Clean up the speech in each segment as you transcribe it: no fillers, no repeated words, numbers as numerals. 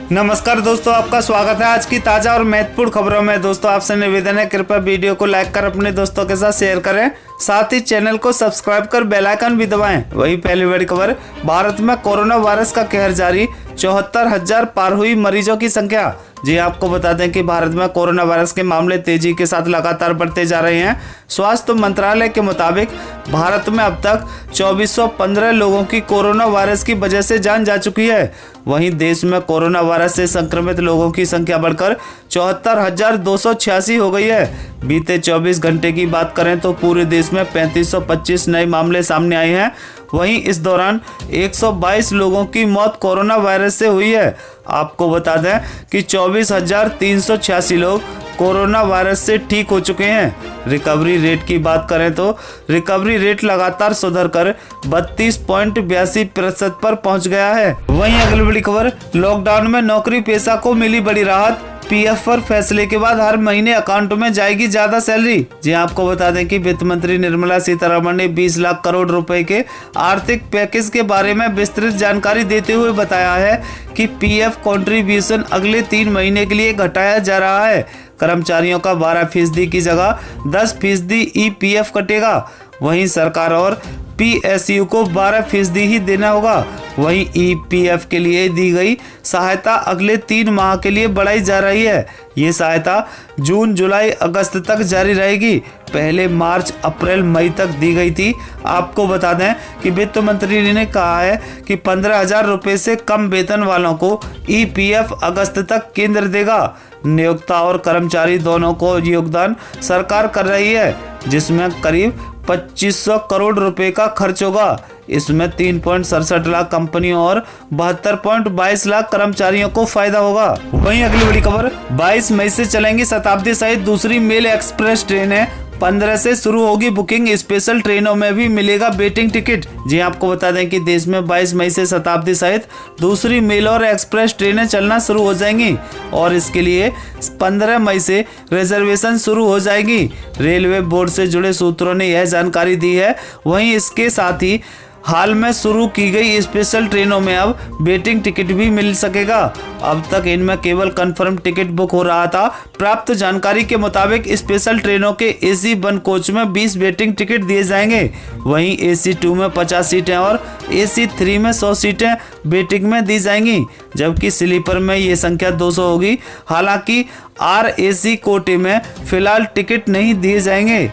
नमस्कार दोस्तों, आपका स्वागत है आज की ताज़ा और महत्वपूर्ण खबरों में। दोस्तों आपसे निवेदन है, कृपया वीडियो को लाइक कर अपने दोस्तों के साथ शेयर करें, साथ ही चैनल को सब्सक्राइब कर बेल आइकन भी दबाएं। वही पहली बड़ी खबर, भारत में कोरोना वायरस का कहर जारी, 74,000 पार हुई मरीजों की संख्या। जी आपको बता दें कि भारत में कोरोना वायरस के मामले तेजी के साथ लगातार बढ़ते जा रहे हैं। स्वास्थ्य मंत्रालय के मुताबिक भारत में अब तक 2415 लोगों की कोरोना वायरस की वजह से जान जा चुकी है। वहीं देश में कोरोना वायरस से संक्रमित लोगों की संख्या बढ़कर 74,286 हो गई है। बीते 24 घंटे की बात करें तो पूरे देश में 3525 नए मामले सामने आए हैं। वहीं इस दौरान 122 लोगों की मौत कोरोना वायरस से हुई है। आपको बता दें कि 24,386 लोग कोरोना वायरस से ठीक हो चुके हैं। रिकवरी रेट की बात करें तो रिकवरी रेट लगातार सुधर कर 32.82% पर पहुंच गया है। वहीं अगली बड़ी खबर, लॉकडाउन में नौकरी पेशा को मिली बड़ी राहत, पीएफ पर फैसले के बाद हर महीने अकाउंट में जाएगी ज्यादा सैलरी। जी आपको बता दें कि वित्त मंत्री निर्मला सीतारमण ने 20 लाख करोड़ रुपए के आर्थिक पैकेज के बारे में विस्तृत जानकारी देते हुए बताया है कि पीएफ कंट्रीब्यूशन अगले 3 महीने के लिए घटाया जा रहा है। कर्मचारियों का 12% की जगह 10% ईपीएफ कटेगा। वहीं सरकार और पीएसयू को 12% ही देना होगा। वहीं ईपीएफ के लिए दी गई सहायता अगले 3 माह के लिए बढ़ाई जा रही है। ये सहायता जून, जुलाई, अगस्त तक जारी रहेगी। पहले मार्च, अप्रैल, मई तक दी गई थी। आपको बता दें कि वित्त मंत्री ने कहा है कि 15,000 रुपये से कम वेतन वालों को ईपीएफ अगस्त तक केंद्र देगा। नियोक्ता और कर्मचारी दोनों को योगदान सरकार कर रही है, जिसमें करीब 2500 करोड़ रुपए का खर्च होगा। इसमें 3.67 लाख कंपनियों और 72.22 लाख कर्मचारियों को फायदा होगा। वहीं अगली बड़ी खबर, 22 मई से चलेंगी शताब्दी सहित दूसरी मेल एक्सप्रेस ट्रेनें। 15 से शुरू होगी बुकिंग, स्पेशल ट्रेनों में भी मिलेगा वेटिंग टिकट। जी आपको बता दें कि देश में 22 मई से शताब्दी सहित दूसरी मेल और एक्सप्रेस ट्रेनें चलना शुरू हो जाएंगी और इसके लिए 15 मई से रिजर्वेशन शुरू हो जाएगी। रेलवे बोर्ड से जुड़े सूत्रों ने यह जानकारी दी है। वहीं इसके साथ ही हाल में शुरू की गई स्पेशल ट्रेनों में अब वेटिंग टिकट भी मिल सकेगा। अब तक इनमें केवल कंफर्म टिकट बुक हो रहा था। प्राप्त जानकारी के मुताबिक स्पेशल ट्रेनों के एसी 1 कोच में 20 वेटिंग टिकट दिए जाएंगे। वहीं एसी 2 में 50 सीटें और एसी 3 में 100 सीटें वेटिंग में दी जाएंगी, जबकि स्लीपर में ये संख्या 200 होगी। हालांकि आरएसी कोटे में फिलहाल टिकट नहीं दिए जाएंगे।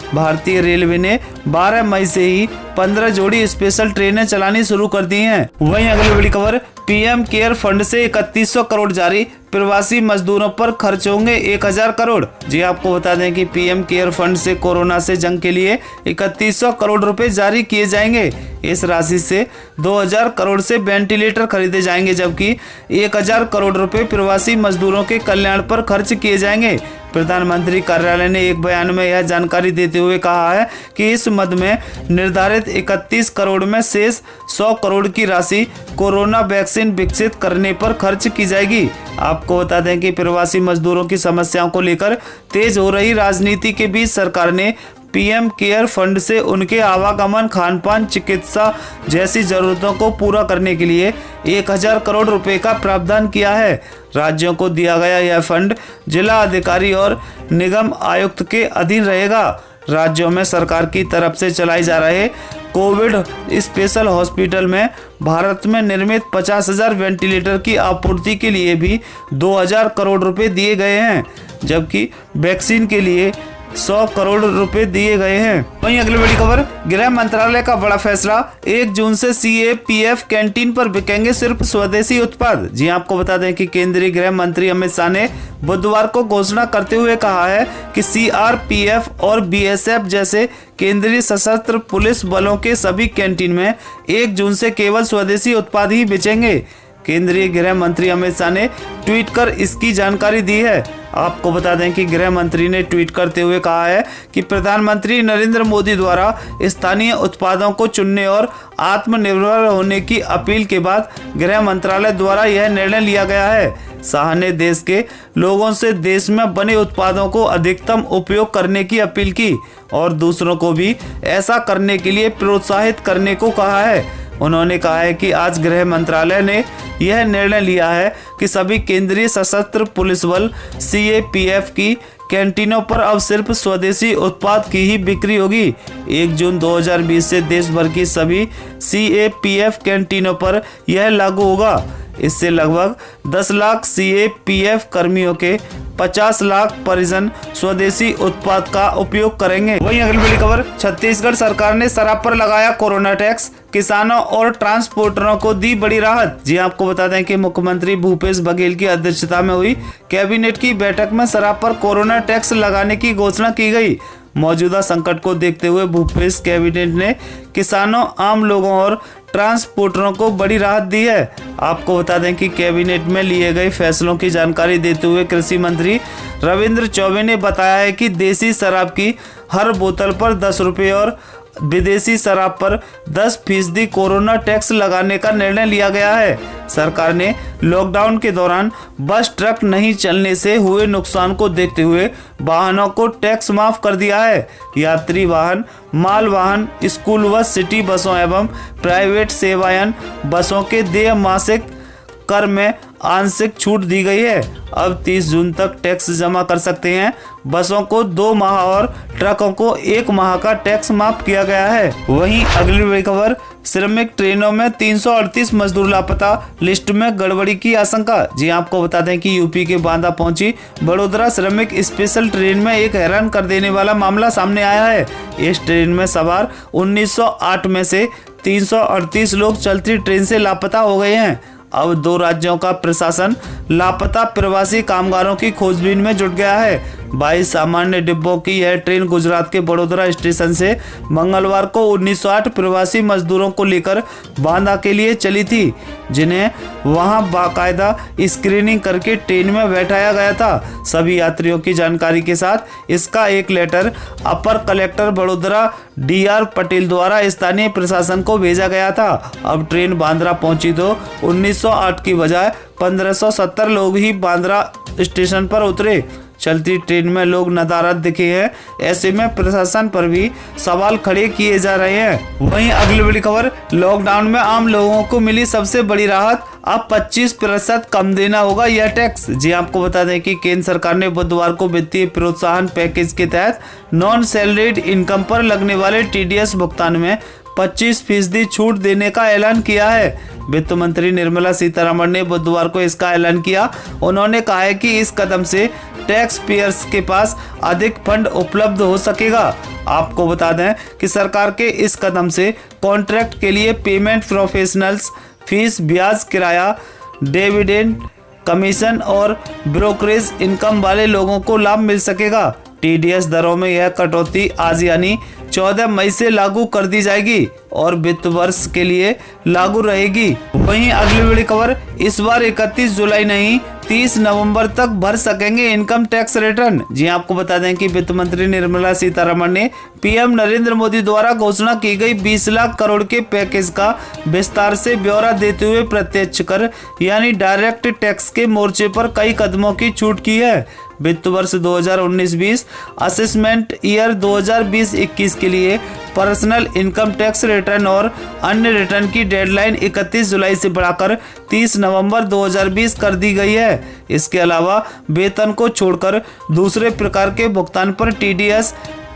भारतीय रेलवे ने 12 मई से ही 15 जोड़ी स्पेशल ट्रेनें चलानी शुरू कर दी हैं। वहीं अगली बड़ी खबर, पीएम केयर फंड से 3100 करोड़ जारी, प्रवासी मजदूरों पर खर्च होंगे 1000 करोड़। जी आपको बता दें कि पीएम केयर फंड से कोरोना से जंग के लिए 3100 करोड़ रुपए जारी किए जाएंगे। इस राशि से 2000 करोड़ से वेंटिलेटर खरीदे जाएंगे, जबकि 1000 करोड़ रुपए प्रवासी मजदूरों के कल्याण पर खर्च किए जाएंगे। प्रधानमंत्री कार्यालय ने एक बयान में यह जानकारी देते हुए कहा है कि इस मद में निर्धारित 31 करोड़ में शेष 100 करोड़ की राशि कोरोना वैक्सीन विकसित करने पर खर्च की जाएगी। आपको बता दें कि प्रवासी मजदूरों की समस्याओं को लेकर तेज हो रही राजनीति के बीच सरकार ने पीएम केयर फंड से उनके आवागमन, खान पान, चिकित्सा जैसी जरूरतों को पूरा करने के लिए 1000 करोड़ रुपए का प्रावधान किया है। राज्यों को दिया गया यह फंड जिला अधिकारी और निगम आयुक्त के अधीन रहेगा। राज्यों में सरकार की तरफ से चलाए जा रहे कोविड स्पेशल हॉस्पिटल में भारत में निर्मित 50,000 वेंटिलेटर की आपूर्ति के लिए भी 2000 करोड़ रुपए दिए गए हैं, जबकि वैक्सीन के लिए 100 करोड़ रुपए दिए गए हैं। वहीं अगली बड़ी खबर, गृह मंत्रालय का बड़ा फैसला, 1 जून से सीएपीएफ कैंटीन पर बिकेंगे सिर्फ स्वदेशी उत्पाद। जी आपको बता दें कि केंद्रीय गृह मंत्री अमित शाह ने बुधवार को घोषणा करते हुए कहा है कि सीआरपीएफ और बीएसएफ जैसे केंद्रीय सशस्त्र पुलिस बलों के सभी कैंटीन में 1 जून से केवल स्वदेशी उत्पाद ही बेचेंगे। केंद्रीय गृह मंत्री अमित शाह ने ट्वीट कर इसकी जानकारी दी है। आपको बता दें कि गृह मंत्री ने ट्वीट करते हुए कहा है कि प्रधानमंत्री नरेंद्र मोदी द्वारा स्थानीय उत्पादों को चुनने और आत्मनिर्भर होने की अपील के बाद गृह मंत्रालय द्वारा यह निर्णय लिया गया है। शाह ने देश के लोगों से देश में बने उत्पादों को अधिकतम उपयोग करने की अपील की और दूसरों को भी ऐसा करने के लिए प्रोत्साहित करने को कहा है। उन्होंने कहा है कि आज गृह मंत्रालय ने यह निर्णय लिया है कि सभी केंद्रीय सशस्त्र पुलिस बल CAPF की कैंटीनों पर अब सिर्फ स्वदेशी उत्पाद की ही बिक्री होगी। 1 जून 2020 से देश भर की सभी CAPF कैंटीनों पर यह लागू होगा। इससे लगभग 10 लाख CAPF कर्मियों के 50 लाख परिजन स्वदेशी उत्पाद का उपयोग करेंगे। वहीं अगली बड़ी खबर, छत्तीसगढ़ सरकार ने शराब पर लगाया कोरोना टैक्स, किसानों और ट्रांसपोर्टरों को दी बड़ी राहत। जी आपको बता दें कि मुख्यमंत्री भूपेश बघेल की अध्यक्षता में हुई कैबिनेट की बैठक में शराब पर कोरोना टैक्स लगाने की घोषणा की गई। मौजूदा संकट को देखते हुए भूपेश कैबिनेट ने किसानों, आम लोगों और ट्रांसपोर्टरों को बड़ी राहत दी है। आपको बता दें कि कैबिनेट में लिए गए फैसलों की जानकारी देते हुए कृषि मंत्री रविंद्र चौबे ने बताया है कि देसी शराब की हर बोतल पर 10 रुपये और विदेशी शराब पर 10% कोरोना टैक्स लगाने का निर्णय लिया गया है। सरकार ने लॉकडाउन के दौरान बस ट्रक नहीं चलने से हुए नुकसान को देखते हुए वाहनों को टैक्स माफ कर दिया है। यात्री वाहन, माल वाहन, स्कूल बस, सिटी बसों एवं प्राइवेट सेवायन बसों के देय मासिक कर में आंशिक छूट दी गई है। अब 30 जून तक टैक्स जमा कर सकते हैं। बसों को 2 माह और ट्रकों को 1 माह का टैक्स माफ किया गया है। वहीं अगली बड़ी खबर, श्रमिक ट्रेनों में 338 मजदूर लापता, लिस्ट में गड़बड़ी की आशंका। जी आपको बता दें कि यूपी के बांदा पहुंची वडोदरा श्रमिक स्पेशल ट्रेन में एक हैरान कर देने वाला मामला सामने आया है। इस ट्रेन में सवार 1908 में से 338 लोग चलती ट्रेन से लापता हो गए हैं। अब 2 राज्यों का प्रशासन लापता प्रवासी कामगारों की खोजबीन में जुट गया है। 22 सामान्य डिब्बों की यह ट्रेन गुजरात के वडोदरा स्टेशन से मंगलवार को 1908 प्रवासी मजदूरों को लेकर बांदा के लिए चली थी, जिन्हें वहां बाकायदा स्क्रीनिंग करके ट्रेन में बैठाया गया था। सभी यात्रियों की जानकारी के साथ इसका एक लेटर अपर कलेक्टर वडोदरा DR पटेल द्वारा स्थानीय प्रशासन को भेजा गया था। अब ट्रेन बांद्रा पहुंची तो 1908 की बजाय 1570 लोग ही बांद्रा स्टेशन पर उतरे। चलती ट्रेन में लोग नदारद दिखे हैं, ऐसे में प्रशासन पर भी सवाल खड़े किए जा रहे हैं। वहीं अगली बड़ी खबर, लॉकडाउन में आम लोगों को मिली सबसे बड़ी राहत, अब 25% कम देना होगा यह टैक्स। जी आपको बता दें कि केंद्र सरकार ने बुधवार को वित्तीय प्रोत्साहन पैकेज के तहत नॉन सैलरीड इनकम पर लगने वाले TDS भुगतान में 25% छूट देने का ऐलान किया है। वित्त मंत्री निर्मला सीतारमण ने बुधवार को इसका ऐलान किया। उन्होंने कहा है कि इस कदम से टैक्स पेयर्स के पास अधिक फंड उपलब्ध हो सकेगा। आपको बता दें कि सरकार के इस कदम से कॉन्ट्रैक्ट के लिए पेमेंट, प्रोफेशनल्स फीस, ब्याज, किराया, डिविडेंड, कमीशन और ब्रोकरेज इनकम वाले लोगों को लाभ मिल सकेगा। TDS दरों में यह कटौती आज यानी 14 मई से लागू कर दी जाएगी और वित्त वर्ष के लिए लागू रहेगी। वहीं अगली बड़ी खबर, इस बार 31 जुलाई नहीं 30 नवंबर तक भर सकेंगे इनकम टैक्स रिटर्न। जी आपको बता दें कि वित्त मंत्री निर्मला सीतारमण ने PM नरेंद्र मोदी द्वारा घोषणा की गई 20 लाख करोड़ के पैकेज का विस्तार से ब्यौरा देते हुए प्रत्यक्ष कर यानी डायरेक्ट टैक्स के मोर्चे पर कई कदमों की छूट की है। वित्त वर्ष 2019-20 असेसमेंट ईयर 2020-21 के लिए पर्सनल इनकम टैक्स रिटर्न और अन्य रिटर्न की डेडलाइन 31 जुलाई से बढ़ाकर 30 नवंबर 2020 कर दी गई है। इसके अलावा वेतन को छोड़कर दूसरे प्रकार के भुगतान पर TDS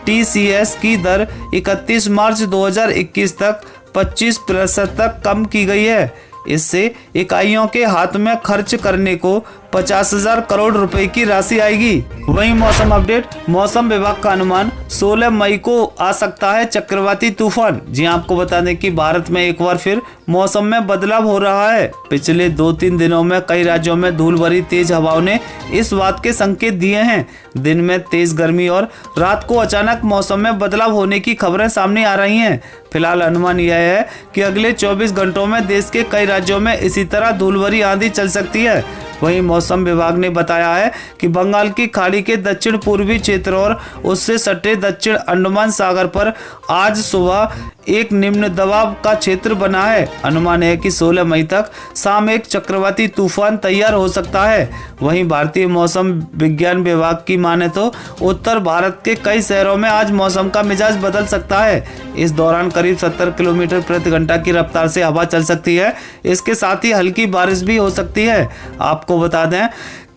TCS की दर 31 मार्च 2021 तक 25% तक कम की गई है। इससे इकाइयों के हाथ में खर्च करने को 50,000 करोड़ रुपए की राशि आएगी। वहीं मौसम अपडेट, मौसम विभाग का अनुमान 16 मई को आ सकता है चक्रवाती तूफान। जी आपको बता दें कि भारत में एक बार फिर मौसम में बदलाव हो रहा है। पिछले 2-3 दिनों में कई राज्यों में धूल भरी तेज हवाओं ने इस बात के संकेत दिए हैं। दिन में तेज गर्मी और रात को अचानक मौसम में बदलाव होने की खबरें सामने आ रही हैं। फिलहाल अनुमान यह है कि अगले 24 घंटों में देश के कई राज्यों में इसी तरह धूल भरी आंधी चल सकती है। वहीं मौसम विभाग ने बताया है कि बंगाल की खाड़ी के दक्षिण पूर्वी क्षेत्र और उससे सटे दक्षिण अंडमान सागर पर आज सुबह एक निम्न दबाव का क्षेत्र बना है। अनुमान है कि 16 मई तक शाम एक चक्रवाती तूफान तैयार हो सकता है। वहीं भारतीय मौसम विज्ञान विभाग की माने तो उत्तर भारत के कई शहरों में आज मौसम का मिजाज बदल सकता है। इस दौरान करीब 70 किलोमीटर प्रति घंटा की रफ्तार से हवा चल सकती है। इसके साथ ही हल्की बारिश भी हो सकती है। आपको बता दें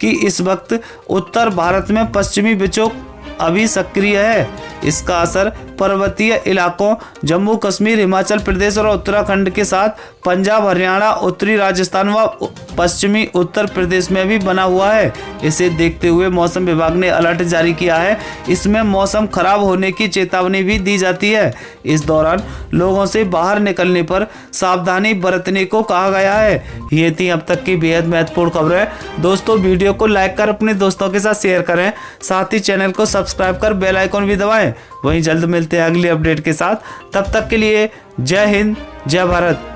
कि इस वक्त उत्तर भारत में पश्चिमी विक्षोभ अभी सक्रिय है। इसका असर पर्वतीय इलाकों जम्मू कश्मीर, हिमाचल प्रदेश और उत्तराखंड के साथ पंजाब, हरियाणा, उत्तरी राजस्थान व पश्चिमी उत्तर प्रदेश में भी बना हुआ है। इसे देखते हुए मौसम विभाग ने अलर्ट जारी किया है। इसमें मौसम खराब होने की चेतावनी भी दी जाती है। इस दौरान लोगों से बाहर निकलने पर सावधानी बरतने को कहा गया है। ये थी अब तक की बेहद महत्वपूर्ण खबरें। दोस्तों, वीडियो को लाइक कर अपने दोस्तों के साथ शेयर करें। साथ ही चैनल को सब्सक्राइब कर बेल आइकन भी दबाएं। वहीं जल्द मिलते हैं अगली अपडेट के साथ। तब तक के लिए जय हिंद, जय भारत।